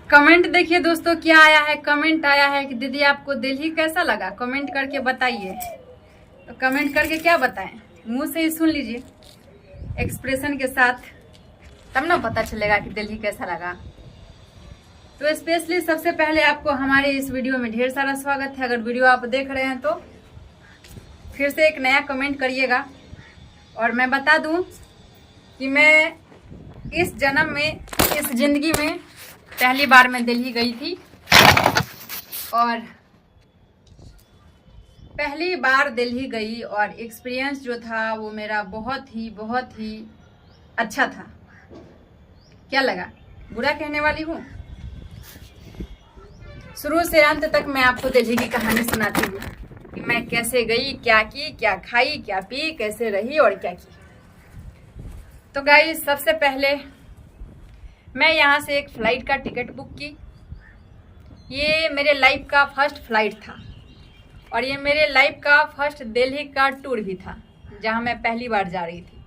Comment देखिए दोस्तों, क्या आया है। कमेंट आया है कि दीदी आपको दिल्ली कैसा लगा, कमेंट करके बताइए। तो कमेंट करके क्या बताएं, मुंह से ही सुन लीजिए एक्सप्रेशन के साथ, तब ना पता चलेगा कि दिल्ली कैसा लगा। तो स्पेशली सबसे पहले आपको हमारे इस वीडियो में ढेर सारा स्वागत है। अगर वीडियो आप देख रहे हैं तो फिर से एक नया कमेंट करिएगा। और मैं बता दूं कि मैं इस जन्म में, इस जिंदगी में पहली बार मैं दिल्ली गई थी और पहली बार दिल्ली गई और एक्सपीरियंस जो था वो मेरा बहुत ही अच्छा था। क्या लगा, बुरा कहने वाली हूँ? शुरू से अंत तक मैं आपको दिल्ली की कहानी सुनाती हूँ कि मैं कैसे गई, क्या की, क्या खाई, क्या पी, कैसे रही और क्या की। तो गाइस, सबसे पहले मैं यहाँ से एक फ़्लाइट का टिकट बुक की। ये मेरे लाइफ का फर्स्ट फ्लाइट था और ये मेरे लाइफ का फर्स्ट दिल्ली का टूर भी था, जहाँ मैं पहली बार जा रही थी।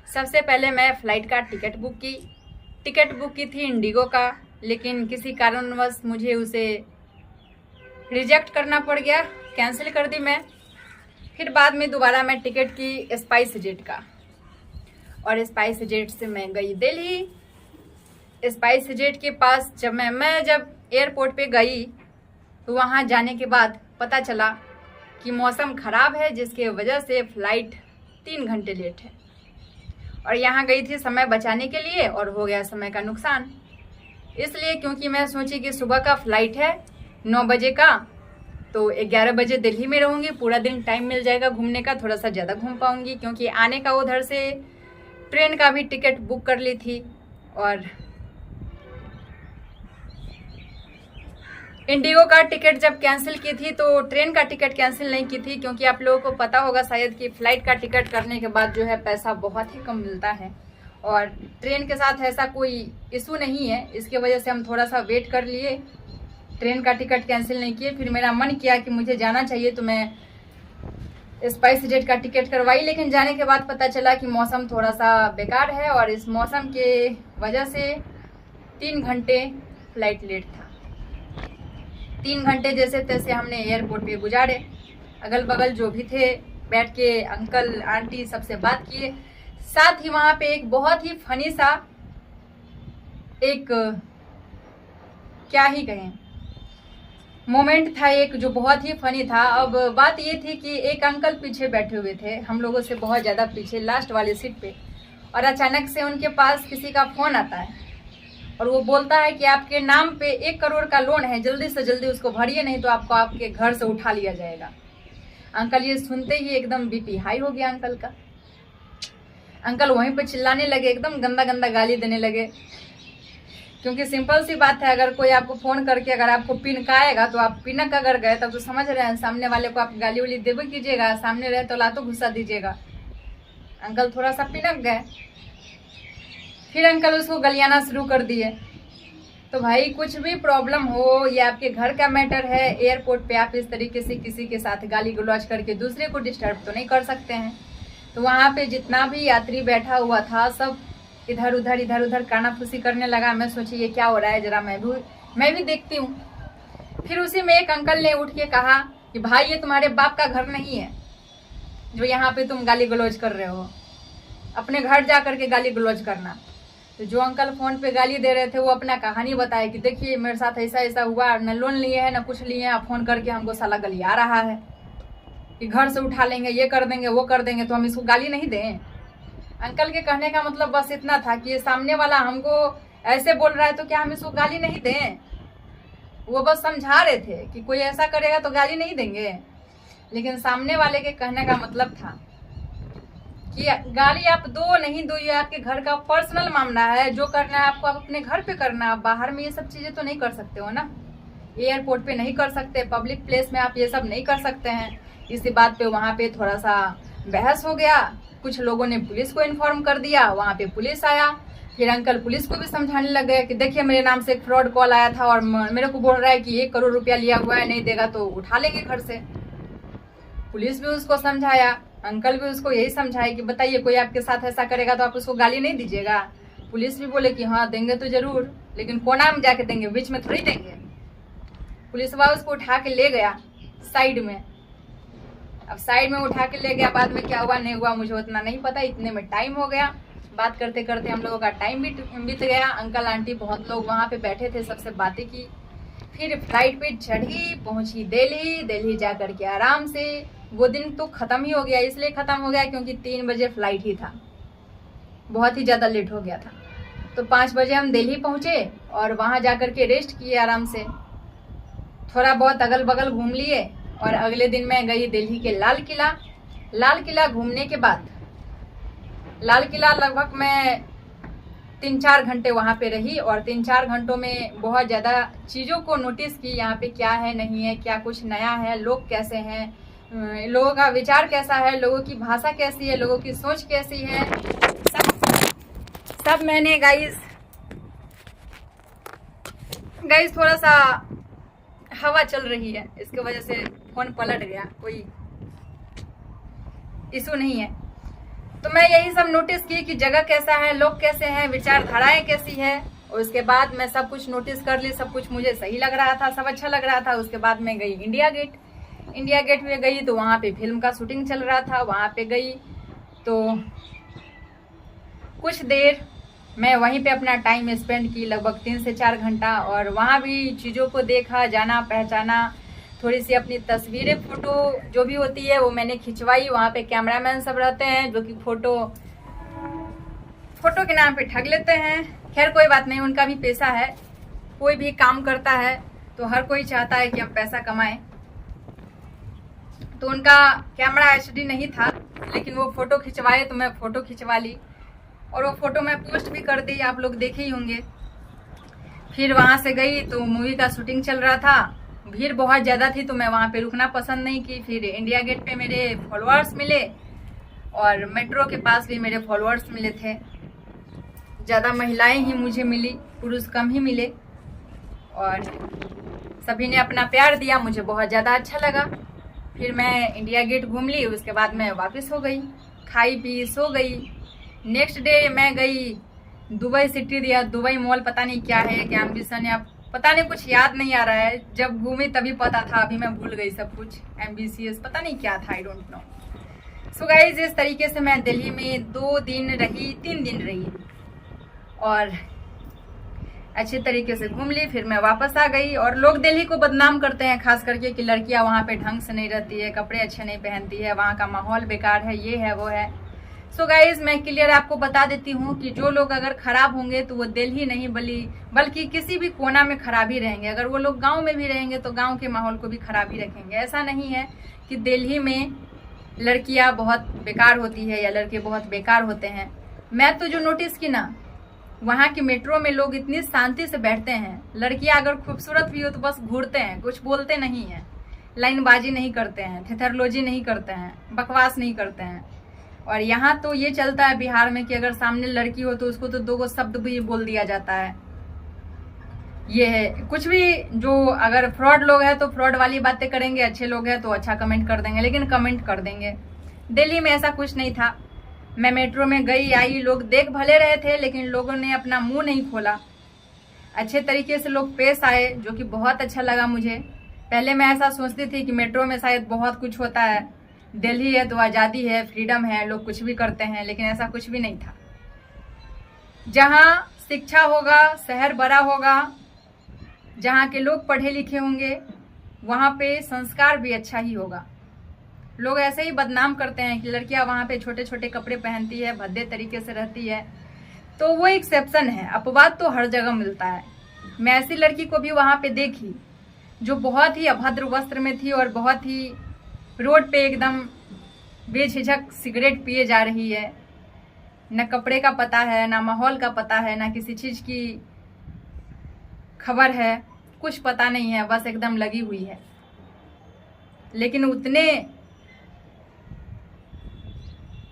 सबसे पहले मैं फ़्लाइट का टिकट बुक की थी इंडिगो का, लेकिन किसी कारणवश मुझे उसे रिजेक्ट करना पड़ गया, कैंसिल कर दी मैं। फिर बाद में दोबारा मैं टिकट की स्पाइस जेट का, और स्पाइस जेट से मैं गई दिल्ली। स्पाइस जेट के पास जब मैं एयरपोर्ट पे गई तो वहाँ जाने के बाद पता चला कि मौसम ख़राब है, जिसके वजह से फ़्लाइट 3 घंटे लेट है। और यहाँ गई थी समय बचाने के लिए और हो गया समय का नुकसान। इसलिए क्योंकि मैं सोची कि सुबह का फ़्लाइट है 9 बजे का, तो 11 बजे दिल्ली में रहूँगी, पूरा दिन टाइम मिल जाएगा घूमने का, थोड़ा सा ज़्यादा घूम पाऊँगी। क्योंकि आने का उधर से ट्रेन का भी टिकट बुक कर ली थी और इंडिगो का टिकट जब कैंसिल की थी तो ट्रेन का टिकट कैंसिल नहीं की थी। क्योंकि आप लोगों को पता होगा शायद कि फ़्लाइट का टिकट करने के बाद जो है पैसा बहुत ही कम मिलता है, और ट्रेन के साथ ऐसा कोई इशू नहीं है। इसके वजह से हम थोड़ा सा वेट कर लिए, ट्रेन का टिकट कैंसिल नहीं किए। फिर मेरा मन किया कि मुझे जाना चाहिए, तो मैं स्पाइस जेट का टिकट करवाई। लेकिन जाने के बाद पता चला कि मौसम थोड़ा सा बेकार है और इस मौसम के वजह से 3 घंटे फ़्लाइट लेट था। 3 घंटे जैसे तैसे हमने एयरपोर्ट पे गुजारे। अगल बगल जो भी थे बैठ के अंकल आंटी सबसे बात किए। साथ ही वहाँ पे एक बहुत ही फनी सा एक, क्या ही कहें, मोमेंट था एक जो बहुत ही फनी था। अब बात ये थी कि एक अंकल पीछे बैठे हुए थे, हम लोगों से बहुत ज़्यादा पीछे, लास्ट वाली सीट पे, और अचानक से उनके पास किसी का फ़ोन आता है और वो बोलता है कि आपके नाम पे 1 करोड़ का लोन है, जल्दी से जल्दी उसको भरिए, नहीं तो आपको आपके घर से उठा लिया जाएगा। अंकल ये सुनते ही एकदम बीपी हाई हो गया अंकल का। अंकल वहीं पे चिल्लाने लगे, एकदम गंदा गंदा गाली देने लगे। क्योंकि सिंपल सी बात है, अगर कोई आपको फ़ोन करके अगर आपको पिनकाएगा तो आप पिनक अगर गए तब तो समझ रहे हैं सामने वाले को आप गाली वाली देवे कीजिएगा, सामने रहे तो लातों घुसा दीजिएगा। अंकल थोड़ा सा पिनक गए, फिर अंकल उसको गलियाना शुरू कर दिए। तो भाई कुछ भी प्रॉब्लम हो, या आपके घर का मैटर है, एयरपोर्ट पे आप इस तरीके से किसी के साथ गाली गलौज करके दूसरे को डिस्टर्ब तो नहीं कर सकते हैं। तो वहाँ पे जितना भी यात्री बैठा हुआ था सब इधर उधर कानाफूसी करने लगा। मैं सोची ये क्या हो रहा है, जरा मैं भी देखती हूँ। फिर उसी में एक अंकल ने उठ के कहा कि भाई ये तुम्हारे बाप का घर नहीं है जो यहाँ पे तुम गाली गलौज कर रहे हो, अपने घर जा करके गाली गलौज करना। तो जो अंकल फ़ोन पे गाली दे रहे थे वो अपना कहानी बताए कि देखिए मेरे साथ ऐसा हुआ, न लोन लिए है न कुछ लिए हैं, फ़ोन करके हमको साला गलिया रहा है कि घर से उठा लेंगे, ये कर देंगे, वो कर देंगे, तो हम इसको गाली नहीं दें। अंकल के कहने का मतलब बस इतना था कि सामने वाला हमको ऐसे बोल रहा है तो क्या हम इसको गाली नहीं दें। वो बस समझा रहे थे कि कोई ऐसा करेगा तो गाली नहीं देंगे, लेकिन सामने वाले के कहने का मतलब था कि गाली आप दो नहीं दो, ये आपके घर का पर्सनल मामला है, जो करना है आपको आप अपने घर पे करना। आप बाहर में ये सब चीज़ें तो नहीं कर सकते हो ना, एयरपोर्ट पे नहीं कर सकते, पब्लिक प्लेस में आप ये सब नहीं कर सकते हैं। इसी बात पे वहाँ पे थोड़ा सा बहस हो गया। कुछ लोगों ने पुलिस को इन्फॉर्म कर दिया, वहाँ पे पुलिस आया। फिर अंकल पुलिस को भी समझाने लग गए कि देखिए मेरे नाम से एक फ्रॉड कॉल आया था और मेरे को बोल रहा है कि 1 करोड़ रुपया लिया हुआ है, नहीं देगा तो उठा लेंगे घर से। पुलिस भी उसको समझाया, अंकल भी उसको यही समझाए कि बताइए कोई आपके साथ ऐसा करेगा तो आप उसको गाली नहीं दीजिएगा। पुलिस भी बोले कि हाँ देंगे तो जरूर, लेकिन कोना में जाके देंगे, बीच में थोड़ी देंगे। पुलिस वाला उसको उठा के ले गया साइड में। अब साइड में उठा के ले गया, बाद में क्या हुआ नहीं हुआ मुझे उतना नहीं पता। इतने में टाइम हो गया, बात करते करते हम लोगों का टाइम भी बीत गया। अंकल आंटी बहुत लोग वहाँ पे बैठे थे, सबसे बातें की। फिर फ्लाइट पे चढ़ी, पहुंची दिल्ली। दिल्ली जा करके आराम से, वो दिन तो खत्म ही हो गया। इसलिए खत्म हो गया क्योंकि 3 बजे फ्लाइट ही था, बहुत ही ज़्यादा लेट हो गया था। तो 5 बजे हम दिल्ली पहुंचे और वहाँ जा करके रेस्ट किए आराम से, थोड़ा बहुत अगल बगल घूम लिए। और अगले दिन मैं गई दिल्ली के लाल किला। लाल किला घूमने के बाद, लाल किला लगभग मैं 3-4 घंटे वहाँ पे रही और 3-4 घंटों में बहुत ज़्यादा चीज़ों को नोटिस की। यहाँ पे क्या है नहीं है, क्या कुछ नया है, लोग कैसे हैं, लोगों का विचार कैसा है, लोगों की भाषा कैसी है, लोगों की सोच कैसी है, सब मैंने गाइस थोड़ा सा हवा चल रही है, इसकी वजह से फोन पलट गया, कोई इशू नहीं है। तो मैं यही सब नोटिस की कि जगह कैसा है, लोग कैसे हैं, विचारधाराएं कैसी है। और उसके बाद मैं सब कुछ नोटिस कर ली, सब कुछ मुझे सही लग रहा था, सब अच्छा लग रहा था। उसके बाद मैं गई इंडिया गेट। इंडिया गेट में गई तो वहाँ पे फिल्म का शूटिंग चल रहा था। वहाँ पे गई तो कुछ देर मैं वहीं पे अपना टाइम स्पेंड की, लगभग 3 से 4 घंटा। और वहाँ भी चीज़ों को देखा, जाना, पहचाना, थोड़ी सी अपनी तस्वीरें, फोटो जो भी होती है वो मैंने खिंचवाई। वहाँ पे कैमरामैन सब रहते हैं जो कि फोटो के नाम पे ठग लेते हैं। खैर कोई बात नहीं, उनका भी पैसा है, कोई भी काम करता है तो हर कोई चाहता है कि हम पैसा कमाएं। तो उनका कैमरा HD नहीं था, लेकिन वो फोटो खिंचवाए तो मैं फोटो खिंचवा ली और वो फोटो मैं पोस्ट भी कर दी, आप लोग देखे ही होंगे। फिर वहाँ से गई तो मूवी का शूटिंग चल रहा था, भीड़ बहुत ज़्यादा थी तो मैं वहाँ पे रुकना पसंद नहीं की। फिर इंडिया गेट पे मेरे फॉलोअर्स मिले और मेट्रो के पास भी मेरे फॉलोअर्स मिले थे। ज़्यादा महिलाएं ही मुझे मिली, पुरुष कम ही मिले और सभी ने अपना प्यार दिया, मुझे बहुत ज़्यादा अच्छा लगा। फिर मैं इंडिया गेट घूम ली, उसके बाद मैं वापस हो गई, खाई पी सो गई। नेक्स्ट डे मैं गई दुबई सिटी, दिया दुबई मॉल, पता नहीं क्या है, क्या एम्बिशन या पता नहीं, कुछ याद नहीं आ रहा है। जब घूमी तभी पता था, अभी मैं भूल गई सब कुछ। एम्बिशियस पता नहीं क्या था, I don't know. So guys इस तरीके से मैं दिल्ली में 2 दिन रही, 3 दिन रही और अच्छे तरीके से घूम ली। फिर मैं वापस आ गई। और लोग दिल्ली को बदनाम करते हैं खास करके कि लड़कियां वहाँ पे ढंग से नहीं रहती है, कपड़े अच्छे नहीं पहनती है, वहाँ का माहौल बेकार है, ये है वो है। सो गाइज मैं क्लियर आपको बता देती हूँ कि जो लोग अगर खराब होंगे तो वो दिल्ली नहीं बल्कि किसी भी कोना में खराब ही रहेंगे। अगर वो लोग गांव में भी रहेंगे तो गांव के माहौल को भी खराब ही रखेंगे। ऐसा नहीं है कि दिल्ली में लड़कियां बहुत बेकार होती है या लड़के बहुत बेकार होते हैं। मैं तो जो नोटिस की ना, वहाँ की मेट्रो में लोग इतनी शांति से बैठते हैं। लड़कियां अगर खूबसूरत भी हो तो बस घूरते हैं, कुछ बोलते नहीं हैं, लाइनबाजी नहीं करते हैं, थेथरलोजी नहीं करते हैं, बकवास नहीं करते हैं। और यहाँ तो ये चलता है बिहार में कि अगर सामने लड़की हो तो उसको तो 2 शब्द भी बोल दिया जाता है। ये है कुछ भी, जो अगर फ्रॉड लोग हैं तो फ्रॉड वाली बातें करेंगे, अच्छे लोग हैं तो अच्छा कमेंट कर देंगे, लेकिन कमेंट कर देंगे। दिल्ली में ऐसा कुछ नहीं था। मैं मेट्रो में गई आई, लोग देख भले रहे थे लेकिन लोगों ने अपना मुंह नहीं खोला, अच्छे तरीके से लोग पेश आए, जो कि बहुत अच्छा लगा मुझे। पहले मैं ऐसा सोचती थी कि मेट्रो में शायद बहुत कुछ होता है, दिल्ली है तो आज़ादी है, फ्रीडम है, लोग कुछ भी करते हैं, लेकिन ऐसा कुछ भी नहीं था। जहाँ शिक्षा होगा, शहर बड़ा होगा, जहाँ के लोग पढ़े लिखे होंगे, वहाँ पे संस्कार भी अच्छा ही होगा। लोग ऐसे ही बदनाम करते हैं कि लड़कियां वहाँ पे छोटे छोटे कपड़े पहनती है, भद्दे तरीके से रहती है, तो वो एक्सेप्शन है। अपवाद तो हर जगह मिलता है। मैं ऐसी लड़की को भी वहाँ पे देखी जो बहुत ही अभद्र वस्त्र में थी और बहुत ही रोड पे एकदम बेझिझक सिगरेट पिए जा रही है। न कपड़े का पता है, ना माहौल का पता है, ना किसी चीज़ की खबर है, कुछ पता नहीं है, बस एकदम लगी हुई है। लेकिन उतने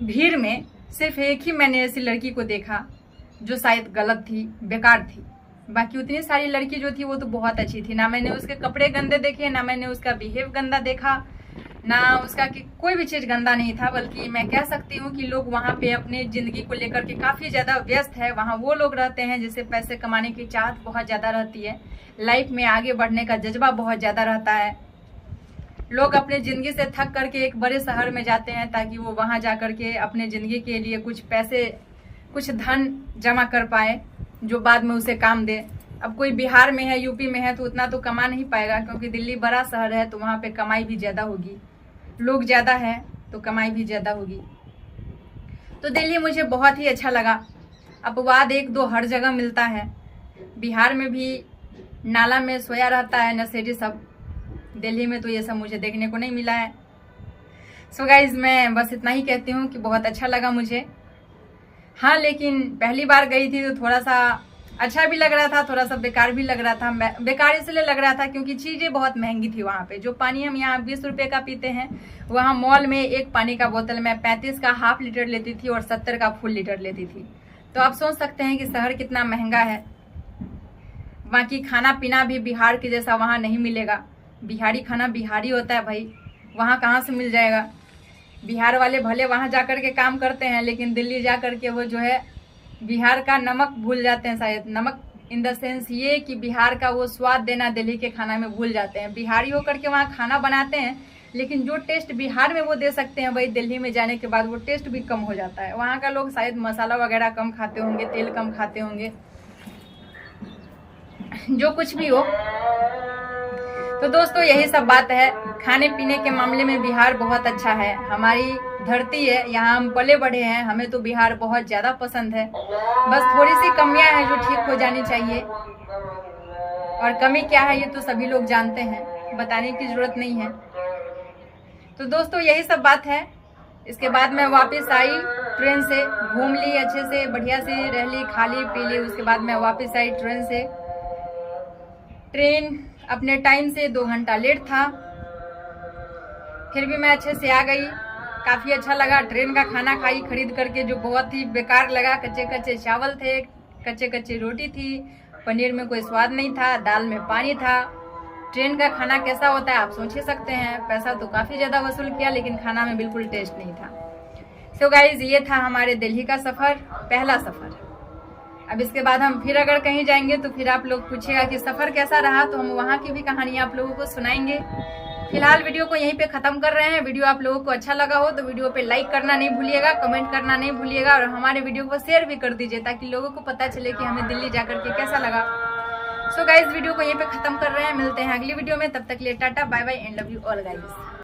भीड़ में सिर्फ एक ही मैंने ऐसी लड़की को देखा जो शायद गलत थी, बेकार थी। बाकी उतनी सारी लड़की जो थी वो तो बहुत अच्छी थी। ना मैंने उसके कपड़े गंदे देखे, ना मैंने उसका बिहेव गंदा देखा, ना उसका कि कोई भी चीज गंदा नहीं था, बल्कि मैं कह सकती हूँ कि लोग वहाँ पे अपने जिंदगी को लेकर के काफी ज्यादा व्यस्त है। वहाँ वो लोग रहते हैं जिसे पैसे कमाने की चाहत बहुत ज्यादा रहती है, लाइफ में आगे बढ़ने का जज्बा बहुत ज्यादा रहता है। लोग अपने जिंदगी से थक करके एक बड़े शहर में जाते हैं ताकि वो वहां जा करके अपने जिंदगी के लिए कुछ पैसे, कुछ धन जमा कर पाए जो बाद में उसे काम दे। अब कोई बिहार में है, यूपी में है तो उतना तो कमा नहीं पाएगा, क्योंकि दिल्ली बड़ा शहर है तो वहाँ पे कमाई भी ज्यादा होगी, लोग ज्यादा हैं तो कमाई भी ज्यादा होगी। तो दिल्ली मुझे बहुत ही अच्छा लगा। अपवाद एक दो हर जगह मिलता है, बिहार में भी नाला में सोया रहता है नशेड़ी सब, दिल्ली में तो ये सब मुझे देखने को नहीं मिला है। सो गाइज मैं बस इतना ही कहती हूँ कि बहुत अच्छा लगा मुझे। हाँ, लेकिन पहली बार गई थी तो थोड़ा सा अच्छा भी लग रहा था, थोड़ा सा बेकार भी लग रहा था। बेकार इसलिए लग रहा था क्योंकि चीजें बहुत महंगी थी वहाँ पे। जो पानी हम यहाँ 20 रुपए का पीते हैं, वहाँ मॉल में एक पानी का बोतल में 35 का हाफ लीटर लेती थी और 70 का फुल लीटर लेती थी। तो आप सोच सकते हैं कि शहर कितना महंगा है। बाकी खाना पीना भी बिहार के जैसा वहाँ नहीं मिलेगा। बिहारी खाना बिहारी होता है भाई, वहाँ कहाँ से मिल जाएगा। बिहार वाले भले वहाँ जाकर के काम करते हैं, लेकिन दिल्ली जा करके वो जो है बिहार का नमक भूल जाते हैं। शायद नमक इन द सेंस ये कि बिहार का वो स्वाद देना दिल्ली के खाना में भूल जाते हैं। बिहारी होकर के वहाँ खाना बनाते हैं, लेकिन जो टेस्ट बिहार में वो दे सकते हैं वही दिल्ली में जाने के बाद वो टेस्ट भी कम हो जाता है। वहाँ का लोग शायद मसाला वगैरह कम खाते होंगे, तेल कम खाते होंगे, जो कुछ भी हो। तो दोस्तों यही सब बात है। खाने पीने के मामले में बिहार बहुत अच्छा है, हमारी धरती है, यहाँ हम पले बढ़े हैं, हमें तो बिहार बहुत ज्यादा पसंद है। बस थोड़ी सी कमियां हैं जो ठीक हो जानी चाहिए, और कमी क्या है ये तो सभी लोग जानते हैं, बताने की जरूरत नहीं है। तो दोस्तों यही सब बात है। इसके बाद मैं वापस आई ट्रेन से, घूम ली अच्छे से, बढ़िया से रह ली, खा ली पी ली। उसके बाद मैं वापस आई ट्रेन से। ट्रेन अपने टाइम से 2 घंटा लेट था, फिर भी मैं अच्छे से आ गई। काफी अच्छा लगा। ट्रेन का खाना खाई खरीद करके, जो बहुत ही बेकार लगा। कच्चे कच्चे चावल थे, कच्चे कच्चे रोटी थी, पनीर में कोई स्वाद नहीं था, दाल में पानी था। ट्रेन का खाना कैसा होता है आप सोच ही सकते हैं। पैसा तो काफी ज्यादा वसूल किया, लेकिन खाना में बिल्कुल टेस्ट नहीं था। सो गाइज ये था हमारे दिल्ली का सफर, पहला सफर। अब इसके बाद हम फिर अगर कहीं जाएंगे तो फिर आप लोग पूछेगा कि सफर कैसा रहा, तो हम वहाँ की भी कहानियां आप लोगों को सुनाएंगे। फिलहाल वीडियो को यहीं पे खत्म कर रहे हैं। वीडियो आप लोगों को अच्छा लगा हो तो वीडियो पे लाइक करना नहीं भूलिएगा, कमेंट करना नहीं भूलिएगा, और हमारे वीडियो को शेयर भी कर दीजिए ताकि लोगों को पता चले कि हमें दिल्ली जाकर के कैसा लगा। सो गाइज वीडियो को यहीं पे खत्म कर रहे हैं। मिलते हैं अगली वीडियो में, तब तक के लिए tata bye bye and love you all guys.